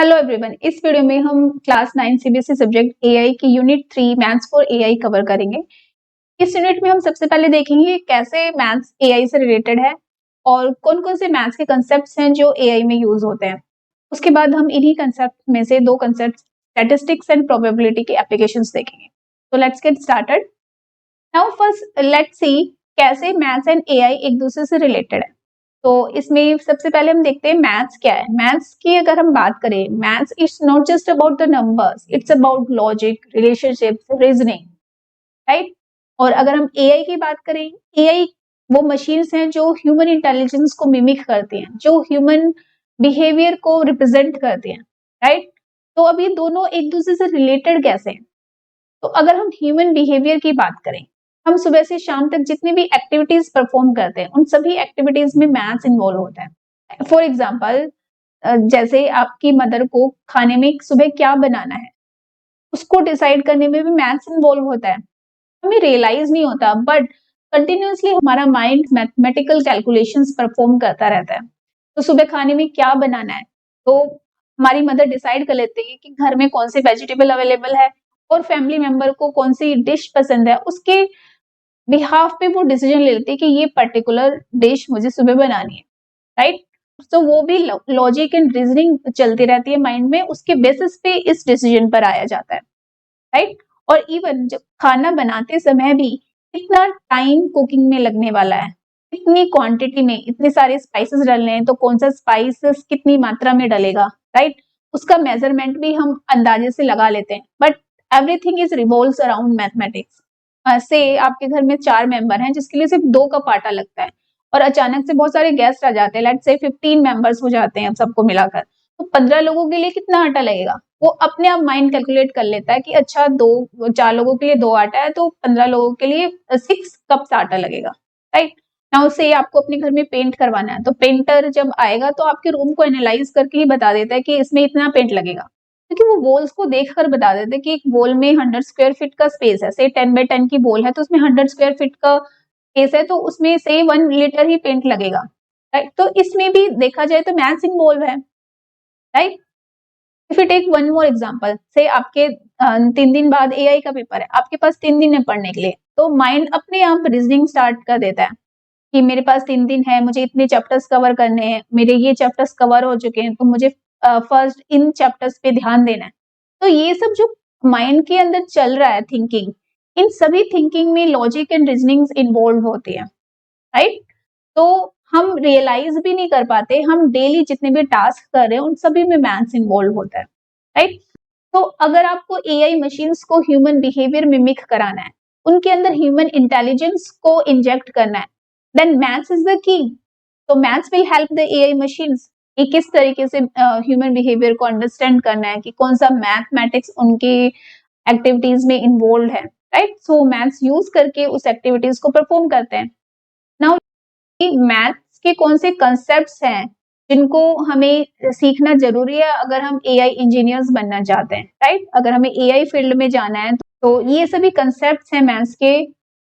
Hello everyone, इस video में हम क्लास 9 सीबीएसई सब्जेक्ट एआई की unit 3 maths for AI cover करेंगे। इस यूनिट में हम सबसे पहले देखेंगे कैसे मैथ्स एआई से रिलेटेड है और कौन-कौन से मैथ्स के कांसेप्ट्स हैं जो एआई में यूज होते हैं। उसके बाद हम इन्हीं कांसेप्ट में से दो कांसेप्ट स्टैटिस्टिक्स एंड प्रोबेबिलिटी के एप्लीकेशंस देखेंगे। तो let's get started. Now first let's see कैसे मैथ्स एंड एआई एक दूसरे से रिलेटेड है। तो इसमें सबसे पहले हम देखते हैं मैथ्स क्या है। मैथ्स की अगर हम बात करें, maths it's not just about the numbers, it's about logic, relationships, reasoning, right. और अगर हम एआई की बात करें, एआई वो मशीन्स हैं जो ह्यूमन इंटेलिजेंस को मिमिक करती हैं, जो ह्यूमन बिहेवियर को रिप्रेजेंट करती हैं, राइट। तो अब ये दोनों एक दूसरे से रिलेटेड कैसे हैं? तो अगर हम ह्यूमन बिहेवियर की बात करें, हम सुबह से शाम तक जितनी भी एक्टिविटीज परफॉर्म करते हैं, उन सभी एक्टिविटीज में मैथ्स इन्वॉल्व होता है। फॉर एग्जाम्पल, जैसे आपकी मदर को खाने में सुबह क्या बनाना है, उसको डिसाइड करने में भी मैथ्स इन्वॉल्व होता है। हमें रियलाइज नहीं होता, बट कंटिन्यूअसली हमारा माइंड मैथमेटिकल कैलकुलेशंस परफॉर्म करता रहता है। तो सुबह खाने में क्या बनाना है, तो हमारी मदर डिसाइड कर लेती है कि घर में कौन से वेजिटेबल अवेलेबल है और फैमिली मेंबर को कौन सी डिश पसंद है, उसके बिहाफ पे वो डिसीजन ले लेती है कि ये पर्टिकुलर डिश मुझे सुबह बनानी है, राइट। तो वो भी लॉजिक एंड रीजनिंग चलती रहती है माइंड में, उसके बेसिस पे इस डिसीजन पर आया जाता है, राइट। और इवन जब खाना बनाते समय भी कितना टाइम कुकिंग में लगने वाला है, कितनी क्वांटिटी में इतने सारे स्पाइसेस डलने हैं, तो कौन सा स्पाइसेस कितनी मात्रा में डलेगा, राइट। उसका मेजरमेंट भी हम अंदाजे से लगा लेते हैं, but everything is revolves around mathematics. से आपके घर में 4 मेंबर हैं जिसके लिए सिर्फ 2 कप आटा लगता है, और अचानक से बहुत सारे गेस्ट आ जाते हैं, लेट्स से 15 मेंबर्स हो जाते हैं सबको मिलाकर, तो 15 लोगों के लिए कितना आटा लगेगा, वो अपने आप माइंड कैलकुलेट कर लेता है कि अच्छा 4 लोगों के लिए 2 आटा है, तो 15 लोगों के लिए 6 कप्स आटा लगेगा, राइट। नाउ से आपको अपने घर में पेंट करवाना है, तो पेंटर जब आएगा तो आपके रूम को एनालाइज करके ही बता देता है कि इसमें इतना पेंट लगेगा, क्योंकि वो वॉल्स को देखकर बता देते हैं कि एक वॉल में 100 स्क्वायर फीट का स्पेस है, से 10 बाय 10 की वॉल है, तो उसमें 100 स्क्वायर फीट का स्पेस है, तो उसमें से 1 लीटर ही पेंट लगेगा, राइट। तो इसमें भी देखा जाए तो मैथ्स इन्वॉल्व है, right. If you take one more example, say आपके 3 दिन बाद एआई का पेपर है, आपके पास 3 दिन है पढ़ने के लिए, तो माइंड अपने आप रीजनिंग स्टार्ट कर देता है कि मेरे पास 3 दिन है, मुझे इतने चैप्टर्स कवर करने हैं, मेरे ये चैप्टर्स कवर हो चुके हैं, तो मुझे फर्स्ट इन चैप्टर्स पे ध्यान देना है। तो ये सब जो माइंड के अंदर चल रहा है थिंकिंग, इन सभी थिंकिंग में लॉजिक एंड रीजनिंग इन्वॉल्व होती है, राइट। तो हम रियलाइज भी नहीं कर पाते, हम डेली जितने भी टास्क कर रहे हैं उन सभी में मैथ्स इन्वॉल्व होता है, राइट। तो अगर आपको एआई मशीन्स को ह्यूमन बिहेवियर मिमिक कराना है, उनके अंदर ह्यूमन इंटेलिजेंस को इंजेक्ट करना है, then maths is the key. तो maths will help the AI machines कि किस तरीके से ह्यूमन बिहेवियर को अंडरस्टैंड करना है, कि कौन सा मैथमेटिक्स उनकी एक्टिविटीज में इन्वॉल्व है, राइट। सो मैथ्स यूज करके उस एक्टिविटीज को परफॉर्म करते हैं। नाउ मैथ्स के कौन से कंसेप्ट्स हैं जिनको हमें सीखना जरूरी है अगर हम एआई इंजीनियर्स बनना चाहते हैं, राइट। अगर हमें एआई फील्ड में जाना है तो ये सभी कंसेप्ट्स हैं मैथ्स के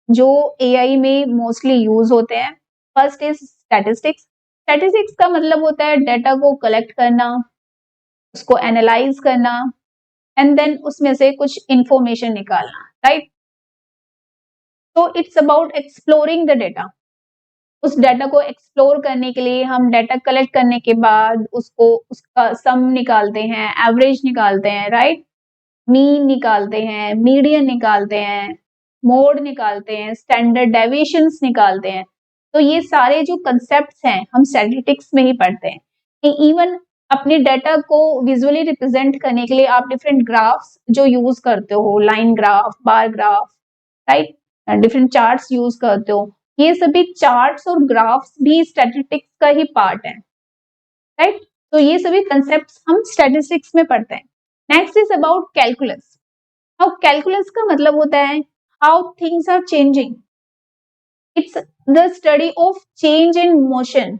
जो एआई में मोस्टली यूज होते हैं। First is statistics. स्टैटिस्टिक्स का मतलब होता है डेटा को कलेक्ट करना, उसको एनालाइज करना, एंड देन उसमें से कुछ इंफॉर्मेशन निकालना, राइट। तो it's about exploring the data. उस डाटा को एक्सप्लोर करने के लिए हम डाटा कलेक्ट करने के बाद उसका सम निकालते हैं, एवरेज निकालते हैं, राइट। मीन निकालते हैं, मीडियन निकालते हैं, मोड निकालते हैं, स्टैंडर्ड डेविएशंस निकालते हैं। तो ये सारे जो कंसेप्ट्स हैं हम स्टैटिस्टिक्स में ही पढ़ते हैं। इवन अपने डाटा को विजुअली रिप्रेजेंट करने के लिए आप डिफरेंट ग्राफ्स जो यूज करते हो, line graph, bar graph, right, different charts use करते हो, ये सभी चार्ट्स और ग्राफ्स भी स्टैटिस्टिक्स का ही पार्ट है, राइट। तो ये सभी कंसेप्ट्स हम स्टैटिस्टिक्स में पढ़ते हैं। Next is about calculus. अब कैलकुलस का मतलब होता है how things are changing, it's the study of change in motion.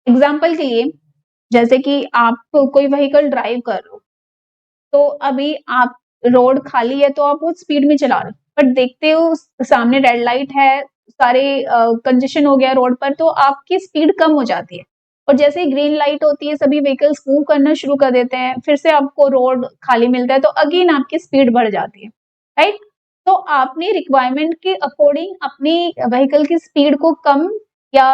Example के लिए, जैसे कि आप कोई व्हीकल ड्राइव कर रहे हो, तो अभी आप रोड खाली है तो आप बहुत स्पीड में चला रहे हो, बट देखते हो सामने रेड लाइट है, सारे कंजेशन हो गया रोड पर, तो आपकी स्पीड कम हो जाती है और जैसे ही ग्रीन लाइट होती है सभी व्हीकल्स मूव करना शुरू कर देते हैं, फिर से आपको रोड खाली मिलता है तो अगेन आपकी स्पीड बढ़ जाती है, राइट? तो आपने रिक्वायरमेंट के अकॉर्डिंग अपनी व्हीकल की स्पीड को कम या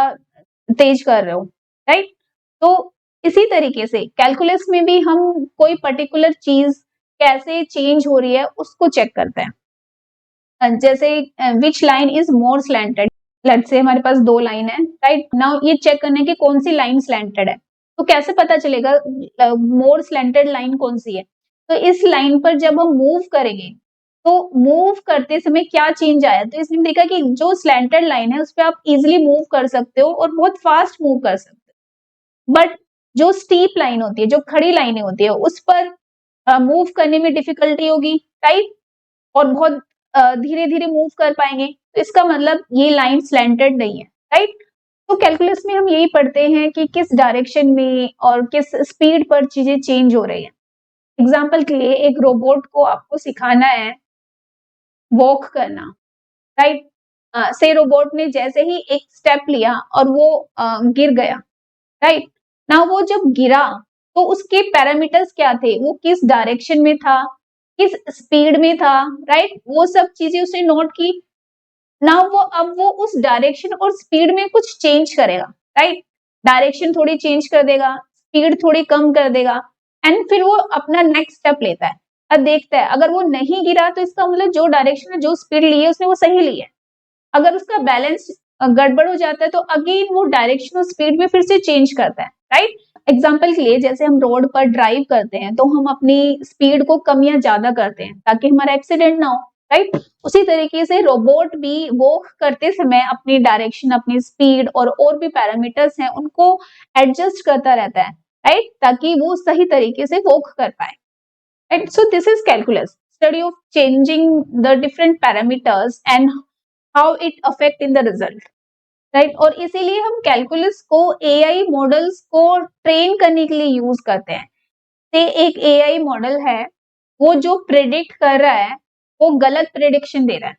तेज कर रहे हो, राइट? तो इसी तरीके से कैलकुलस में भी हम कोई पर्टिकुलर चीज कैसे चेंज हो रही है उसको चेक करते हैं। जैसे which line is more slanted, let's say हमारे पास दो लाइन है, राइट? नाउ ये चेक करने की कौन सी लाइन स्लैंटेड है, तो कैसे पता चलेगा मोर स्लैंटेड लाइन कौन सी है? तो इस लाइन पर जब हम मूव करेंगे तो मूव करते समय क्या चेंज आया, तो इसमें देखा कि जो स्लैंटेड लाइन है उस पर आप इजिली मूव कर सकते हो और बहुत फास्ट मूव कर सकते हो, बट जो स्टीप लाइन होती है, जो खड़ी लाइनें होती है, उस पर मूव करने में डिफिकल्टी होगी, राइट? और बहुत धीरे-धीरे मूव कर पाएंगे, तो इसका मतलब ये लाइन स्लैंटेड नहीं है, राइट? तो कैलकुलस में हम यही पढ़ते हैं कि किस डायरेक्शन में और किस स्पीड पर चीजें चेंज हो रही हैं। एग्जाम्पल के लिए एक रोबोट को आपको सिखाना है वॉक करना, राइट? से रोबोट ने जैसे ही एक स्टेप लिया और वो गिर गया, राइट? ना वो जब गिरा तो उसके पैरामीटर्स क्या थे, वो किस डायरेक्शन में था, किस स्पीड में था, राइट? वो सब चीजें उसने नोट की। ना वो अब वो उस डायरेक्शन और स्पीड में कुछ चेंज करेगा, राइट? डायरेक्शन थोड़ी चेंज कर देगा, स्पीड थोड़ी कम कर देगा एंड फिर वो अपना नेक्स्ट स्टेप लेता है। अब देखता है अगर वो नहीं गिरा तो इसका मतलब जो डायरेक्शन है, जो स्पीड ली है उसने वो सही ली है। अगर उसका बैलेंस गड़बड़ हो जाता है तो अगेन वो डायरेक्शन और स्पीड में फिर से चेंज करता है, राइट? एग्जाम्पल के लिए जैसे हम रोड पर ड्राइव करते हैं तो हम अपनी स्पीड को कम या ज्यादा करते हैं ताकि हमारा एक्सीडेंट ना हो, राइट? उसी तरीके से रोबोट भी वॉक करते समय अपनी डायरेक्शन, अपनी स्पीड और भी पैरामीटर्स हैं उनको एडजस्ट करता रहता है, राइट? ताकि वो सही तरीके से वॉक कर पाए, right? So this is calculus, study of changing the different parameters and how it affect in the result, right? और इसीलिए हम कैलकुलस को एआई मॉडल्स को ट्रेन करने के लिए यूज करते हैं। से एक एआई मॉडल है, वो जो प्रेडिक्ट कर रहा है वो गलत प्रेडिक्शन दे रहा है,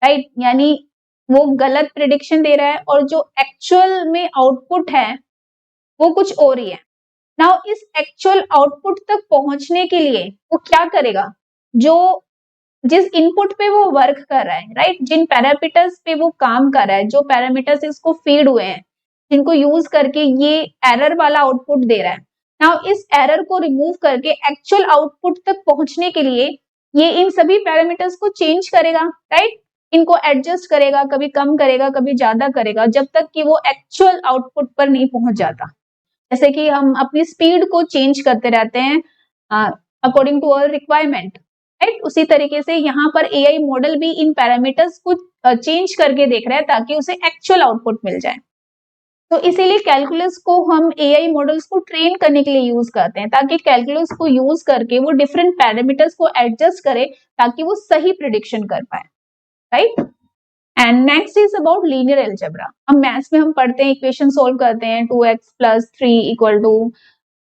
राइट? यानी वो गलत प्रेडिक्शन दे रहा है और जो एक्चुअल में आउटपुट है वो कुछ और ही है। नाउ इस एक्चुअल आउटपुट तक पहुंचने के लिए वो क्या करेगा, जो जिस इनपुट पे वो वर्क कर रहा है, राइट? जिन पैरामीटर्स पे वो काम कर रहा है, जो पैरामीटर्स इसको फीड हुए हैं, जिनको यूज करके ये एरर वाला आउटपुट दे रहा है, नाउ इस एरर को रिमूव करके एक्चुअल आउटपुट तक पहुंचने के लिए ये इन सभी पैरामीटर्स को चेंज करेगा, राइट? इनको एडजस्ट करेगा, कभी कम करेगा, कभी ज्यादा करेगा, जब तक कि वो एक्चुअल आउटपुट पर नहीं पहुंच जाता। जैसे कि हम अपनी स्पीड को चेंज करते रहते हैं according to our requirement, right? उसी तरीके से यहाँ पर एआई मॉडल भी इन पैरामीटर्स को चेंज करके देख रहा है ताकि उसे एक्चुअल आउटपुट मिल जाए। तो इसीलिए कैलकुलस को हम एआई मॉडल्स को ट्रेन करने के लिए यूज करते हैं, ताकि कैलकुलस को यूज करके वो डिफरेंट पैरामीटर्स को एडजस्ट करे ताकि वो सही प्रिडिक्शन कर पाए, right? And next is about linear algebra. हम मैथ्स में हम पढ़ते हैं, इक्वेशन सोल्व करते हैं, 2x + 3 =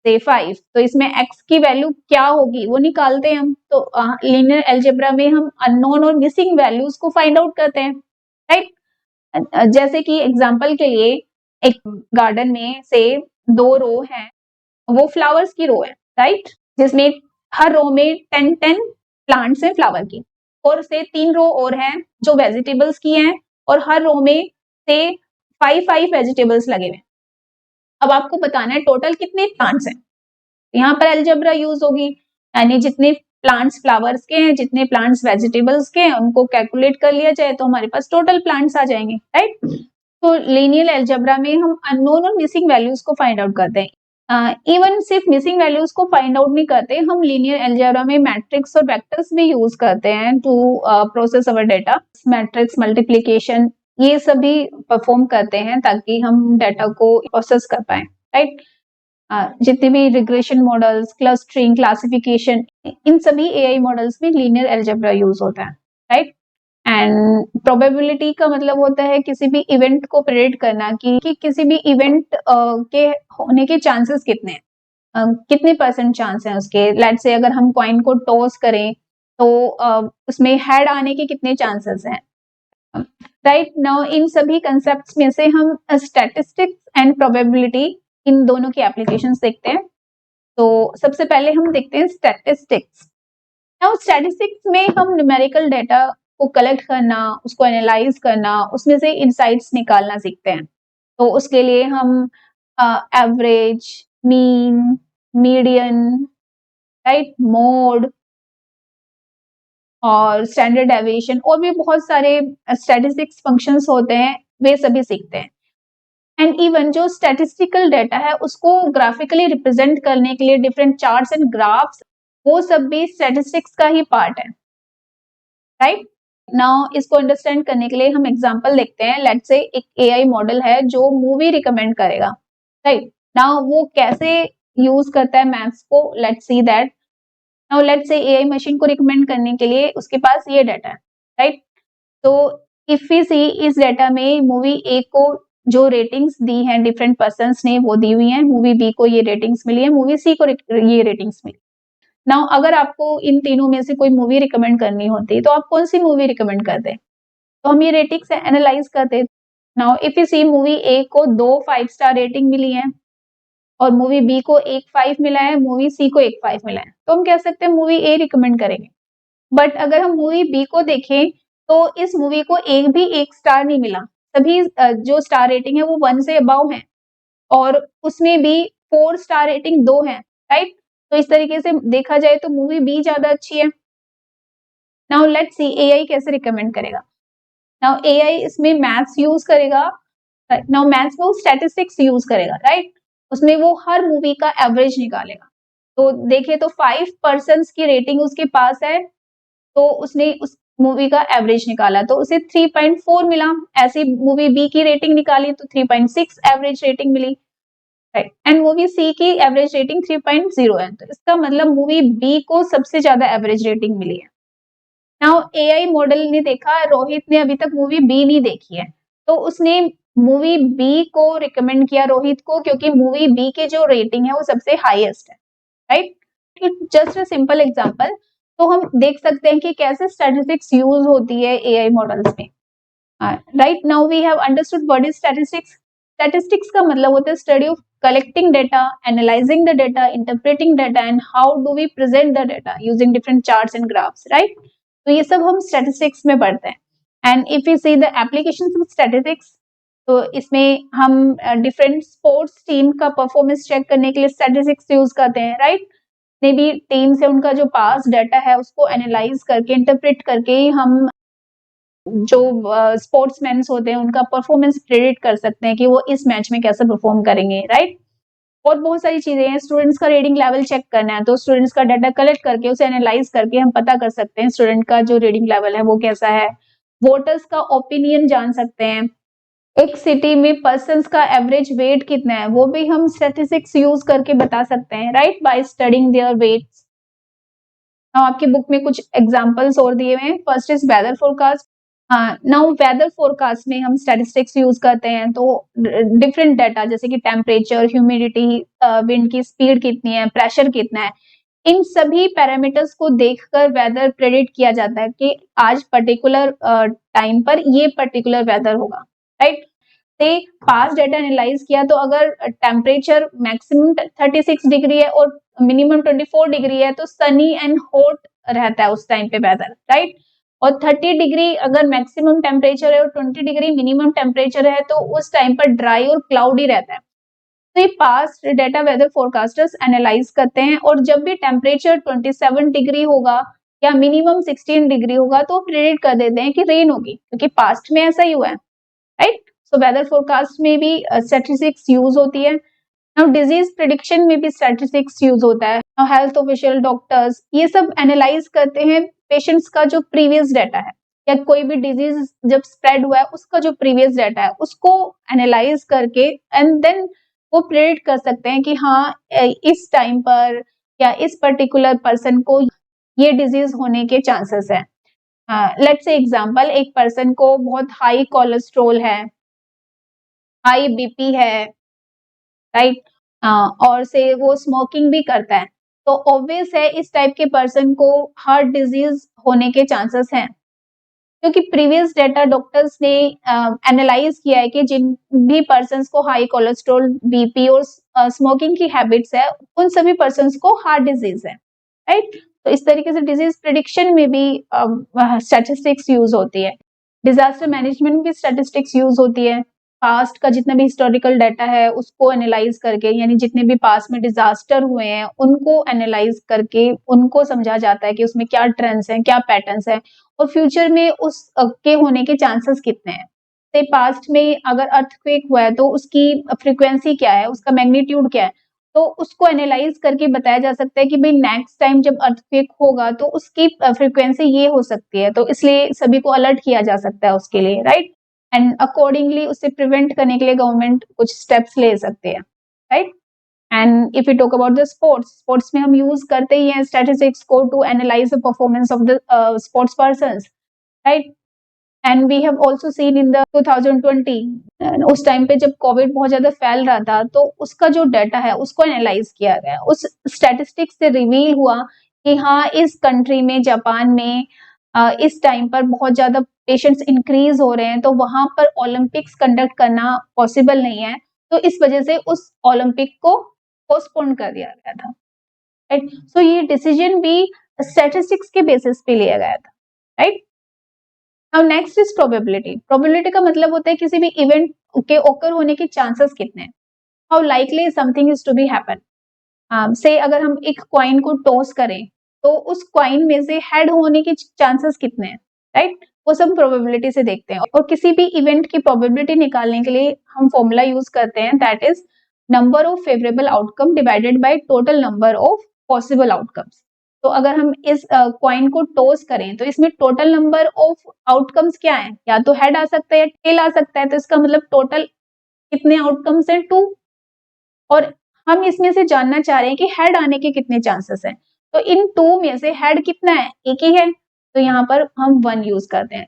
से 5, तो इसमें x की वैल्यू क्या होगी वो निकालते हैं हम। तो लीनियर अलजेब्रा में हम अननोन और मिसिंग वैल्यूज को फाइंड आउट करते हैं, राइट? जैसे कि एग्जांपल के लिए एक गार्डन में से 2 रो हैं, वो फ्लावर्स की रो है, राइट? जिसमें हर रो में 10 प्लांट्स हैं फ्लावर की, और से 3 रो और हैं जो वेजिटेबल्स की हैं, और हर रो में से 5 वेजिटेबल्स लगे हुए हैं। अब आपको बताना है टोटल कितने प्लांट्स हैं। यहाँ पर अलजेब्रा यूज होगी, यानी जितने प्लांट्स फ्लावर्स के हैं, जितने प्लांट्स वेजिटेबल्स के हैं, उनको कैलकुलेट कर लिया जाए तो हमारे पास टोटल प्लांट्स आ जाएंगे, राइट? तो लीनियर अलजेब्रा में हम अननोन और मिसिंग वैल्यूज को फाइंड आउट करते हैं। इवन सिर्फ मिसिंग वैल्यूज को फाइंड आउट नहीं करते, हम लीनियर अलजेब्रा में मैट्रिक्स और वेक्टर्स भी यूज करते हैं to process our data. Matrix, multiplication, ये सभी परफॉर्म करते हैं ताकि हम डाटा को प्रोसेस कर पाए, राइट? जितने भी रिग्रेशन मॉडल्स, क्लस्टरिंग, क्लासिफिकेशन, इन सभी एआई मॉडल्स में लीनियर अलजेब्रा यूज होता है, राइट? एंड प्रोबेबिलिटी का मतलब होता है किसी भी इवेंट को प्रेडिक्ट करना कि किसी भी इवेंट के होने के चांसेस कितने हैं, कितने % चांस हैं उसके। लेट्स से अगर हम कॉइन को टॉस करें तो उसमें हेड आने के कितने चांसेस हैं, राइट? नाउ इन सभी कंसेप्ट्स में से हम स्टैटिस्टिक्स एंड प्रोबेबिलिटी इन दोनों की एप्लीकेशंस देखते हैं। तो सबसे पहले हम देखते हैं स्टैटिस्टिक्स। नाउ स्टैटिस्टिक्स में हम न्यूमेरिकल डाटा को कलेक्ट करना, उसको एनालाइज करना, उसमें से इंसाइट्स निकालना सीखते हैं। तो उसके लिए हम average, mean, median, right, mode और स्टैंडर्ड डेविएशन और भी बहुत सारे स्टैटिस्टिक्स फंक्शंस होते हैं, वे सभी सीखते हैं। एंड इवन जो स्टैटिस्टिकल डाटा है उसको ग्राफिकली रिप्रेजेंट करने के लिए डिफरेंट चार्ट्स एंड ग्राफ्स, वो सब भी स्टैटिस्टिक्स का ही पार्ट है, राइट। नाउ इसको अंडरस्टैंड करने के लिए हम एग्जांपल देखते हैं। लेट्स से एक एआई मॉडल है जो मूवी रिकमेंड करेगा, राइट। नाउ वो कैसे यूज करता है मैथ्स को, let's see that. Now let's say AI machine को रिकमेंड करने के लिए उसके पास ये डाटा है, राइट। तो इफ वी सी इस डाटा में मूवी ए को जो रेटिंग्स दी हैं डिफरेंट पर्सन्स ने वो दी हुई हैं, मूवी बी को ये रेटिंग्स मिली है, मूवी सी को ये रेटिंग्स मिली। नाउ अगर आपको इन तीनों में से कोई मूवी रिकमेंड करनी होती तो आप कौन सी मूवी रिकमेंड करते? तो हम ये रेटिंग्स एनालाइज करते। Now if you see movie A को 2 5 स्टार रेटिंग मिली है और मूवी बी को 1 5 मिला है, मूवी सी को 1 5 मिला है, तो हम कह सकते हैं मूवी ए रिकमेंड करेंगे। बट अगर हम मूवी बी को देखें तो इस मूवी को एक भी 1 स्टार नहीं मिला, सभी जो स्टार रेटिंग है वो 1 से अबव है और उसमें भी 4 स्टार रेटिंग 2 है, राइट। तो इस तरीके से देखा जाए तो मूवी बी ज्यादा अच्छी है। नाउ लेट्स सी एआई कैसे रिकमेंड करेगा। नाउ एआई इसमें मैथ्स यूज करेगा, नाउ मैथ्स में वो स्टैटिस्टिक्स यूज करेगा, राइट। उसमें वो हर मूवी का एवरेज निकालेगा। तो देखिए तो 5 पर्सन्स की रेटिंग उसके पास है, तो उसने उस मूवी का एवरेज निकाला तो उसे 3.4 मिला। ऐसी मूवी बी की रेटिंग निकाली तो 3.6 एवरेज रेटिंग मिली, राइट। एंड मूवी सी की एवरेज रेटिंग 3.0 है, तो इसका मतलब मूवी बी को सबसे ज्यादा एवरेज रेटिंग मिली है। नाउ एआई मॉडल ने देखा रोहित ने अभी तक मूवी बी नहीं देखी है, तो उसने मूवी बी को रिकमेंड किया रोहित को, क्योंकि मूवी बी की जो रेटिंग है वो सबसे हाईएस्ट है, right. Just a simple example. तो हम देख सकते हैं कि कैसे स्टैटिस्टिक्स यूज होती है एआई मॉडल्स में, right. Now we have understood what is statistics. Statistics का मतलब होता है study of collecting data, analyzing the data, interpreting data and how do we present the data using different charts and graphs, right? तो ये सब हम statistics में पढ़ते हैं। And if we see the applications of statistics, तो इसमें हम different sports team का performance check करने के लिए statistics यूज करते हैं, right? ने भी टीम से उनका जो past data है उसको analyze करके interpret करके हम जो स्पोर्ट्समैन होते हैं उनका परफॉर्मेंस प्रेडिक्ट कर सकते हैं कि वो इस मैच में कैसे परफॉर्म करेंगे, राइट। और बहुत सारी चीजें हैं। स्टूडेंट्स का रीडिंग लेवल चेक करना है तो स्टूडेंट्स का डाटा कलेक्ट करके उसे एनालाइज करके हम पता कर सकते हैं स्टूडेंट का जो रीडिंग लेवल है वो कैसा है। वोटर्स का ओपिनियन जान सकते हैं। एक सिटी में पर्सन्स का एवरेज वेट कितना है वो भी हम स्टैटिस्टिक्स यूज करके बता सकते हैं, right, by studying their weights. आपकी बुक में कुछ एग्जांपल्स और दिए हुए हैं। First is weather forecast. Now weather forecast में हम स्टैटिस्टिक्स यूज करते हैं तो डिफरेंट डाटा जैसे कि टेम्परेचर, ह्यूमिडिटी, विंड की स्पीड कितनी है, प्रेशर कितना है, इन सभी पैरामीटर्स को देखकर वेदर प्रेडिक्ट किया जाता है कि आज पर्टिकुलर टाइम पर ये पर्टिकुलर वेदर होगा, राइट। से पास्ट डाटा एनालाइज किया तो अगर टेम्परेचर मैक्सिमम 36 डिग्री है और मिनिमम 24 डिग्री है तो सनी एंड हॉट रहता है उस टाइम पे वेदर, राइट। और 30 डिग्री अगर मैक्सिमम टेम्परेचर है और 20 डिग्री मिनिमम टेम्परेचर है तो उस टाइम पर ड्राई और क्लाउडी रहता है। तो ये पास्ट डाटा वेदर फोरकास्टर्स एनालाइज करते हैं और जब भी टेम्परेचर 27 डिग्री होगा या मिनिमम 16 डिग्री होगा तो प्रेडिक्ट कर देते हैं कि रेन होगी, क्योंकि पास्ट में ऐसा ही हुआ है, राइट। सो वेदर फोरकास्ट में भी स्टैटिस्टिक्स यूज होती है। नाउ डिजीज प्रिडिक्शन में भी स्टैटिस्टिक्स यूज होता है। हेल्थ ऑफिशियल, डॉक्टर्स, ये सब एनालाइज करते हैं पेशेंट्स का जो प्रीवियस डाटा है या कोई भी डिजीज जब स्प्रेड हुआ है उसका जो प्रीवियस डाटा है उसको एनालाइज करके एंड देन वो प्रेडिक्ट कर सकते हैं कि हाँ इस टाइम पर या इस पर्टिकुलर पर्सन को ये डिजीज होने के चांसेस है। लेट्स से एग्जांपल, एक पर्सन को बहुत हाई कोलेस्ट्रॉल है, हाई बीपी है, राइट, और से वो स्मोकिंग भी करता है, तो ऑब्वियस है इस टाइप के पर्सन को हार्ट डिजीज होने के चांसेस हैं, क्योंकि प्रीवियस डेटा डॉक्टर्स ने एनालाइज किया है कि जिन भी पर्सन्स को हाई कोलेस्ट्रॉल, बीपी और स्मोकिंग की हैबिट्स है उन सभी पर्सन को हार्ट डिजीज है, राइट। तो इस तरीके से डिजीज प्रिडिक्शन में भी स्टैटिस्टिक्स यूज होती है, डिजास्टर मैनेजमेंट में भी स्टैटिस्टिक्स यूज होती है। पास्ट का जितना भी हिस्टोरिकल डाटा है उसको एनालाइज करके, यानी जितने भी पास्ट में डिजास्टर हुए हैं उनको एनालाइज करके उनको समझा जाता है कि उसमें क्या ट्रेंड्स हैं, क्या पैटर्न्स हैं और फ्यूचर में उस के होने के चांसेस कितने हैं। से पास्ट में अगर अर्थक्वेक हुआ है तो उसकी फ्रीक्वेंसी क्या है, उसका मैग्नीट्यूड क्या है, तो उसको एनालाइज करके बताया जा सकता है कि भाई नेक्स्ट टाइम जब अर्थक्वेक होगा तो उसकी फ्रीक्वेंसी ये हो सकती है, तो इसलिए सभी को अलर्ट किया जा सकता है उसके लिए, राइट। एंड अकॉर्डिंगली उससे प्रिवेंट करने के लिए गवर्नमेंट कुछ स्टेप्स ले सकते हैं, right. And if you talk about the sports में हम यूज करते ही हैं स्टैटिस्टिक्स को to analyse the performance of the sports persons, right. And we have also seen in the 2020 उस टाइम पे जब कोविड बहुत ज्यादा फैल रहा था तो उसका जो डाटा है उसको एनालाइज किया गया, उस स्टैटिस्टिक्स से रिवील हुआ कि हाँ इस कंट्री में जापान में इस टाइम पर बहुत ज्यादा पेशेंट्स इंक्रीज हो रहे हैं तो वहां पर ओलंपिक्स कंडक्ट करना पॉसिबल नहीं है, तो इस वजह से उस ओलंपिक को पोस्टपोन कर दिया गया था, राइट। सो ये डिसीजन भी स्टैटिस्टिक्स के बेसिस पे लिया गया था, right. Now next is probability. Probability का मतलब होता है किसी भी इवेंट के ओकर होने के चांसेस कितने हैं, how likely something is to be happen. Say अगर हम एक कॉइन को टॉस करें तो उस कॉइन में से हेड होने के चांसेस कितने हैं, राइट। वो सब प्रोबेबिलिटी से देखते हैं और किसी भी इवेंट की प्रोबेबिलिटी निकालने के लिए हम फॉर्मूला यूज करते हैं, that is number of favourable outcome divided by total number of possible outcomes. तो अगर हम इस कॉइन को टॉस करें तो इसमें टोटल नंबर ऑफ आउटकम्स क्या है, या तो हेड आ सकता है या टेल आ सकता है, तो इसका मतलब टोटल कितने आउटकम्स हैं, 2। और हम इसमें से जानना चाह रहे हैं कि हेड आने के कितने चांसेस हैं, तो इन 2 में से हेड कितना है, एक ही है, तो यहाँ पर हम 1 यूज करते हैं।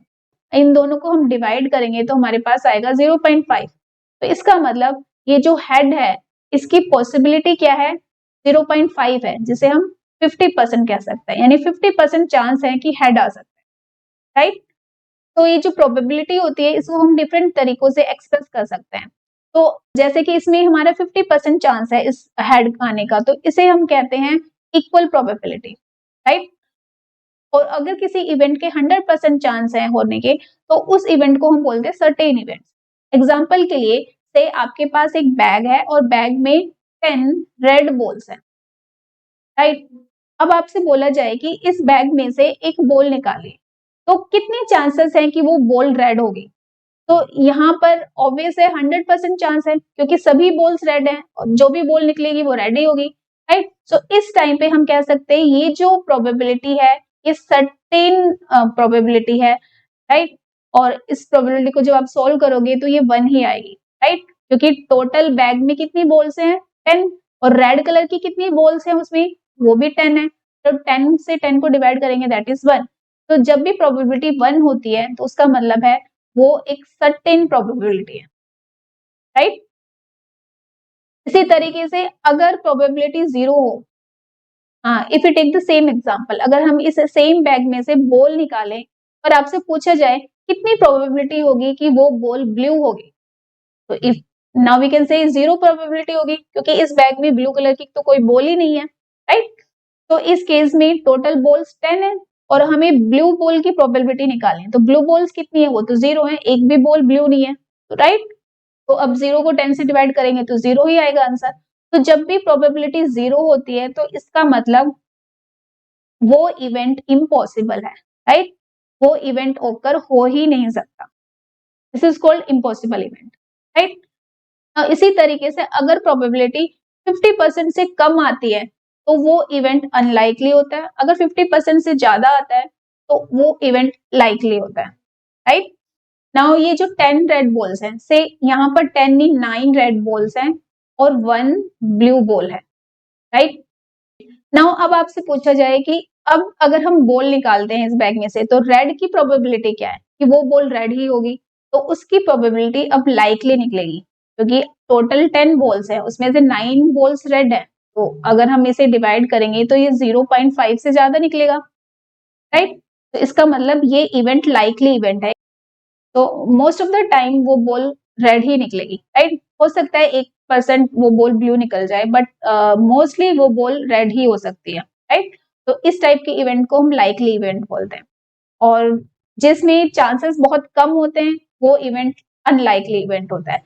इन दोनों को हम डिवाइड करेंगे तो हमारे पास आएगा 0.5। तो इसका मतलब ये जो हेड है इसकी पॉसिबिलिटी क्या है, 0.5 है, जिसे हम 50% कह सकते हैं, यानी 50% चांस है कि हेड आ सकता है, राइट। तो ये जो प्रोबेबिलिटी होती है इसको हम डिफरेंट तरीकों से एक्सप्रेस कर सकते हैं। तो जैसे कि इसमें हमारा 50% चांस है इस हेड आने का, तो इसे हम कहते हैं इक्वल प्रोबेबिलिटी, राइट। और अगर किसी इवेंट के 100% चांस है होने के तो उस इवेंट को हम बोलते हैं सर्टेन इवेंट। एग्जाम्पल के लिए से आपके पास एक बैग है और बैग में 10 रेड बॉल्स हैं, राइट। अब आपसे बोला जाए कि इस बैग में से एक बॉल निकालिए तो कितने चांसेस हैं कि वो बॉल रेड होगी, तो यहाँ पर ऑब्वियस है 100% चांस है क्योंकि सभी बॉल्स रेड हैं और जो भी बॉल निकलेगी वो रेड ही होगी, राइट। सो इस टाइम पे हम कह सकते हैं ये जो प्रोबेबिलिटी है ये सर्टेन प्रोबेबिलिटी है, राइट। और इस प्रोबेबिलिटी को जब आप सोल्व करोगे तो ये 1 ही आएगी, राइट, क्योंकि टोटल बैग में कितनी बॉल्स हैं, 10, और रेड कलर की कितनी बॉल्स हैं उसमें, वो भी 10 है, तो 10 से 10 को डिवाइड करेंगे दैट इज 1। तो जब भी प्रोबेबिलिटी 1 होती है तो उसका मतलब है वो एक सर्टेन प्रोबेबिलिटी है, राइट। इसी तरीके से अगर प्रोबेबिलिटी 0 हो, हाँ, if you take the same example, अगर हम इस सेम बैग में से बॉल निकालें और आपसे पूछा जाए कितनी प्रोबेबिलिटी होगी कि वो बॉल ब्लू होगी, तो if now we can say 0 probability होगी क्योंकि इस बैग में ब्लू कलर की तो कोई बॉल ही नहीं है, राइट। तो इस केस में टोटल बॉल्स 10 है और हमें ब्लू बॉल की प्रोबेबिलिटी निकालनी है, तो ब्लू बॉल्स कितनी है, वो तो 0 है, एक भी बॉल ब्लू नहीं है, तो राइट। तो अब 0 को 10 से डिवाइड करेंगे तो 0 ही आएगा आंसर। तो जब भी प्रोबेबिलिटी 0 होती है तो इसका मतलब वो इवेंट इम्पॉसिबल है, राइट, वो इवेंट ओकर हो ही नहीं सकता, this is called impossible event, right. इसी तरीके से अगर प्रोबेबिलिटी 50% से कम आती है तो वो इवेंट अनलाइकली होता है, अगर 50% से ज्यादा आता है तो वो इवेंट लाइकली होता है, राइट। नाउ ये जो 10 रेड बॉल्स हैं, से यहाँ पर 10 नहीं 9 रेड बॉल्स हैं और 1 ब्लू बॉल है, राइट। नाउ अब आपसे पूछा जाए कि अब अगर हम बॉल निकालते हैं इस बैग में से तो रेड की प्रोबेबिलिटी क्या है कि वो बॉल रेड ही होगी, तो उसकी प्रोबेबिलिटी अब लाइकली निकलेगी क्योंकि टोटल 10 बॉल्स है उसमें से 9 बॉल्स रेड है, तो अगर हम इसे डिवाइड करेंगे तो ये 0.5 से ज्यादा निकलेगा, राइट। तो इसका मतलब ये इवेंट लाइकली इवेंट है, तो मोस्ट ऑफ द टाइम वो बॉल रेड ही निकलेगी, राइट। हो सकता है 1% वो बॉल ब्लू निकल जाए, बट मोस्टली वो बॉल रेड ही हो सकती है, राइट। तो इस टाइप के इवेंट को हम लाइकली इवेंट बोलते हैं, और जिसमें चांसेस बहुत कम होते हैं वो इवेंट अनलाइकली इवेंट होता है।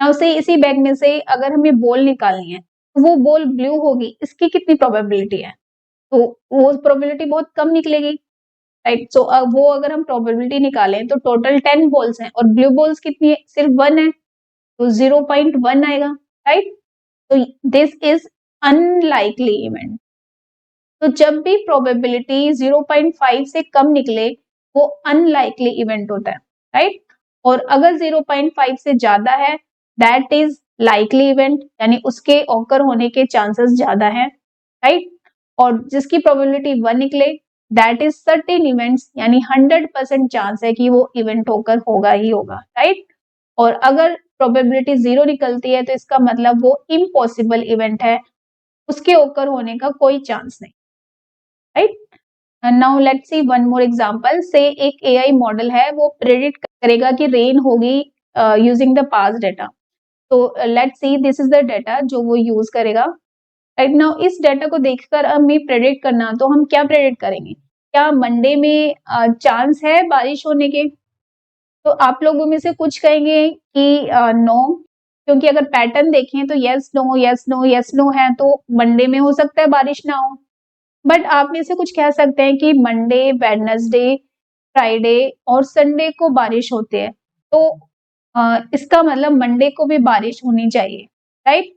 नाउ से इसी बैग में से अगर हमें बॉल निकालनी है, तो वो बॉल ब्लू होगी, इसकी कितनी प्रोबेबिलिटी है? तो वो प्रोबेबिलिटी बहुत कम निकलेगी, राइट। सो वो अगर हम प्रोबेबिलिटी निकालें तो टोटल 10 बॉल्स हैं और ब्लू बॉल्स कितनी है? सिर्फ 1 है, तो 0.1 आएगा, राइट। तो दिस इज अनलाइकली इवेंट। तो जब भी प्रोबेबिलिटी 0.5 से कम निकले वो अनलाइकली इवेंट होता है, राइट। और अगर 0.5 से ज्यादा है दैट इज लाइकली इवेंट, यानी उसके ऑकर होने के चांसेस ज्यादा हैं, राइट। और जिसकी प्रोबेबिलिटी 1 निकले दैट इज सर्टेन इवेंट्स, यानी 100% चांस है कि वो इवेंट ऑकर होगा ही होगा, राइट। और अगर प्रोबेबिलिटी 0 निकलती है तो इसका मतलब वो इम्पॉसिबल इवेंट है, उसके ऑकर होने का कोई चांस नहीं, right. Now let's see one more example. से एक एआई मॉडल है, वो प्रेडिक्ट करेगा कि रेन होगी यूजिंग द पास्ट डेटा। तो let's see this is the data जो वो यूज करेगा, राइट। नाउ इस डेटा को देखकर हमें प्रेडिक्ट करना, तो हम क्या प्रेडिक्ट करेंगे? क्या मंडे में चांस है बारिश होने के? तो आप लोगों में से कुछ कहेंगे कि नो, क्योंकि अगर पैटर्न देखें तो yes no yes no yes no है, तो मंडे में हो सकता है बारिश ना हो। बट आप में से कुछ कह सकते हैं कि मंडे, वेडनेसडे, फ्राइडे और संडे को बारिश होती है, तो इसका मतलब मंडे को भी बारिश होनी चाहिए, राइट।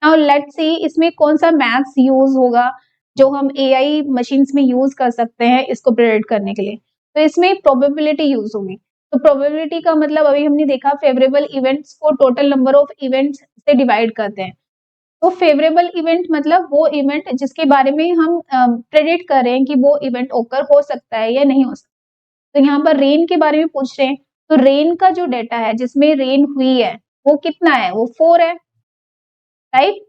नाउ लेट्स सी इसमें कौन सा मैथ्स यूज होगा जो हम एआई मशीन्स में यूज कर सकते हैं इसको प्रेडिक्ट करने के लिए। तो इसमें प्रोबेबिलिटी यूज होगी। तो प्रोबेबिलिटी का मतलब अभी हमने देखा फेवरेबल इवेंट्स को टोटल नंबर ऑफ इवेंट्स से डिवाइड करते हैं। तो फेवरेबल इवेंट मतलब वो इवेंट जिसके बारे में हम प्रेडिक्ट कर रहे हैं कि वो इवेंट ओकर हो सकता है या नहीं हो सकता। तो यहाँ पर रेन के बारे में पूछ रहे हैं, तो रेन का जो डेटा है जिसमें रेन हुई है वो कितना है? वो 4 है, राइट।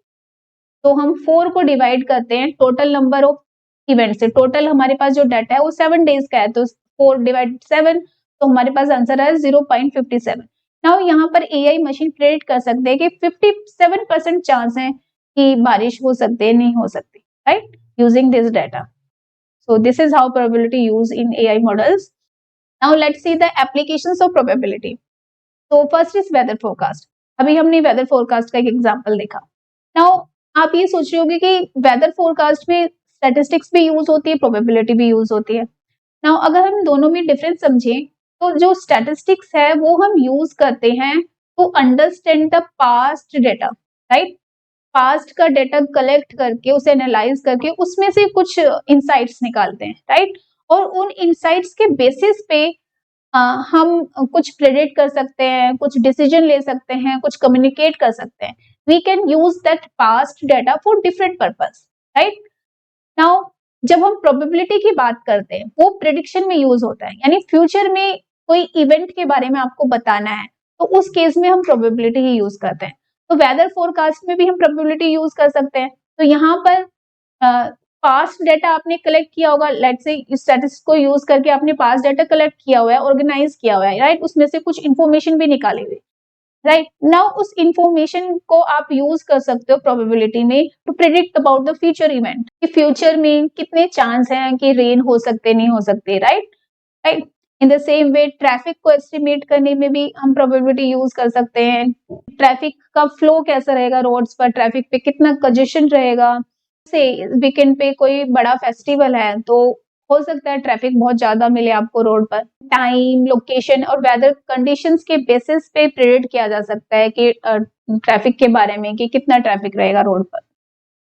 तो हम 4 को डिवाइड करते हैं टोटल नंबर ऑफ इवेंट से। टोटल हमारे पास जो डाटा है वो 7 डेज का है, तो 4 डिवाइड 7, तो हमारे पास आंसर है 0.57। नाउ यहाँ पर एआई मशीन प्रेडिक्ट कर सकते हैं कि 57% चांस है कि बारिश हो सकती है, नहीं हो सकती, right, using this data. So this is how probability use in AI models. Now let's see the applications of probability. तो फर्स्ट इज वेदर फोरकास्ट। अभी हमने वेदर फोरकास्ट का एक एग्जांपल देखा। नाउ आप ये सोच रहे होंगे कि वेदर फोरकास्ट में स्टैटिस्टिक्स भी यूज होती है, प्रोबेबिलिटी भी यूज होती है। नाउ अगर हम दोनों में डिफरेंस समझें, तो जो स्टैटिस्टिक्स है वो हम यूज करते हैं to understand the past data, right. Past का डेटा कलेक्ट करके उसे एनालाइज करके उसमें से कुछ इंसाइट्स निकालते हैं, राइट। और उन इंसाइट्स के बेसिस पे हम कुछ प्रेडिक्ट कर सकते हैं, कुछ डिसीजन ले सकते हैं, कुछ कम्युनिकेट कर सकते हैं। We can use that past data for different purpose, right. Now जब हम प्रोबेबिलिटी की बात करते हैं वो प्रिडिक्शन में यूज होता है, यानी फ्यूचर में कोई इवेंट के बारे में आपको बताना है, तो उस केस में हम प्रोबेबिलिटी ही यूज करते हैं। तो वेदर फोरकास्ट में भी हम प्रोबेबिलिटी यूज कर सकते हैं। तो यहाँ पर पास्ट डेटा आपने कलेक्ट किया होगा, लेट्स से स्टैटिस्टिक्स को यूज करके आपने पास्ट डेटा कलेक्ट किया हुआ है, ऑर्गेनाइज किया हुआ है, राइट। उसमें से कुछ इन्फॉर्मेशन भी निकाली हुई, राइट। नाउ उस इंफॉर्मेशन को आप यूज कर सकते हो प्रोबेबिलिटी में to predict about the future event, कि फ्यूचर में कितने चांस हैं कि रेन हो सकते, नहीं हो सकते, right, right. In the same way traffic को एस्टिमेट करने में भी हम प्रोबेबिलिटी यूज कर सकते हैं। ट्रैफिक का फ्लो कैसा रहेगा रोड्स पर, ट्रैफिक पे कितना कंजेशन रहेगा। से वीकेंड पे कोई बड़ा फेस्टिवल है तो हो सकता है ट्रैफिक बहुत ज्यादा मिले आपको रोड पर। टाइम, लोकेशन और वेदर कंडीशंस के बेसिस पे प्रेडिक्ट किया जा सकता है कि ट्रैफिक के बारे में कि कितना ट्रैफिक रहेगा रोड पर।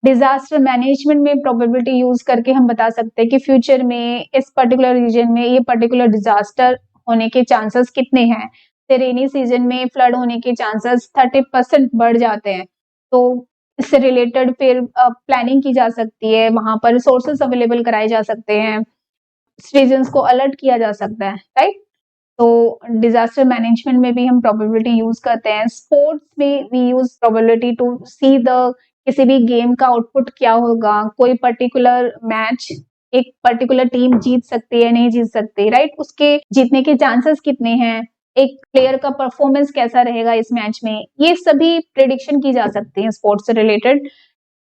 डिजास्टर मैनेजमेंट में प्रोबेबिलिटी यूज करके हम बता सकते हैं कि फ्यूचर में इस पर्टिकुलर रीजन में ये पर्टिकुलर डिजास्टर होने के चांसेस कितने हैं। रेनी सीजन में फ्लड होने के चांसेस 30% बढ़ जाते हैं, तो इससे रिलेटेड फिर प्लानिंग की जा सकती है, वहां पर रिसोर्सेस अवेलेबल कराए जा सकते हैं, सिटीजन्स को अलर्ट किया जा सकता है, राइट। तो डिजास्टर मैनेजमेंट में भी हम प्रोबेबिलिटी यूज करते हैं। स्पोर्ट्स में we use probability to see the किसी भी गेम का आउटपुट क्या होगा, कोई पर्टिकुलर मैच एक पर्टिकुलर टीम जीत सकती है, नहीं जीत सकती, राइट, उसके जीतने के चांसेस कितने हैं। एक प्लेयर का परफॉर्मेंस कैसा रहेगा इस मैच में, ये सभी प्रेडिक्शन की जा सकती है स्पोर्ट्स से रिलेटेड।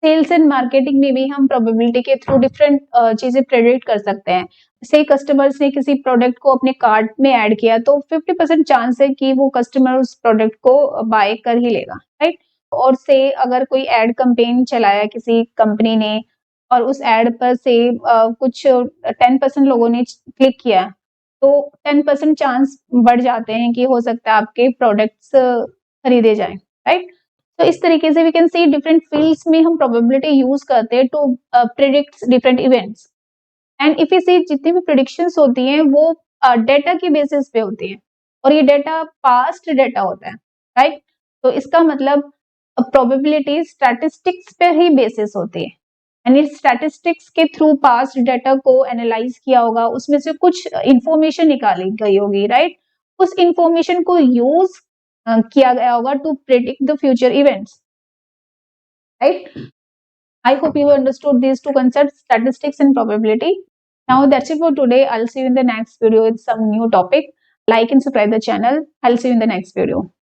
सेल्स एंड मार्केटिंग में भी हम प्रोबेबिलिटी के थ्रू डिफरेंट चीजें प्रेडिक्ट कर सकते हैं। से कस्टमर्स ने किसी प्रोडक्ट को अपने कार्ट में ऐड किया तो 50% चांस है कि वो कस्टमर उस प्रोडक्ट को बाय कर ही लेगा, राइट। और से अगर कोई एड कैंपेन चलाया किसी कंपनी ने और उस एड पर से कुछ 10% लोगों ने क्लिक किया तो 10% चांस बढ़ जाते हैं कि हो सकता है आपके प्रोडक्ट्स खरीदे जाएं, राइट। तो इस तरीके से we can see different fields में हम प्रोबेबिलिटी यूज करते हैं to predict different events. And if you see जितनी भी प्रिडिक्शंस होती हैं वो डेटा की बेसिस पे होती है और ये डेटा पास्ट डेटा होता है, राइट। तो इसका मतलब प्रोबेबिलिटी स्टैटिस्टिक्स पे ही बेसिस होती है एंड इस स्टैटिस्टिक्स के थ्रू पास्ट डेटा को एनालाइज किया होगा, उसमें से कुछ इंफॉर्मेशन निकाली गई होगी, राइट। उस इंफॉर्मेशन को यूज किया गया होगा to predict the future events, right? I hope you understood these two concepts, statistics and probability. Now that's it for today. I'll see you in the next video with some new topic. Like and subscribe the channel. I'll see you in the next video.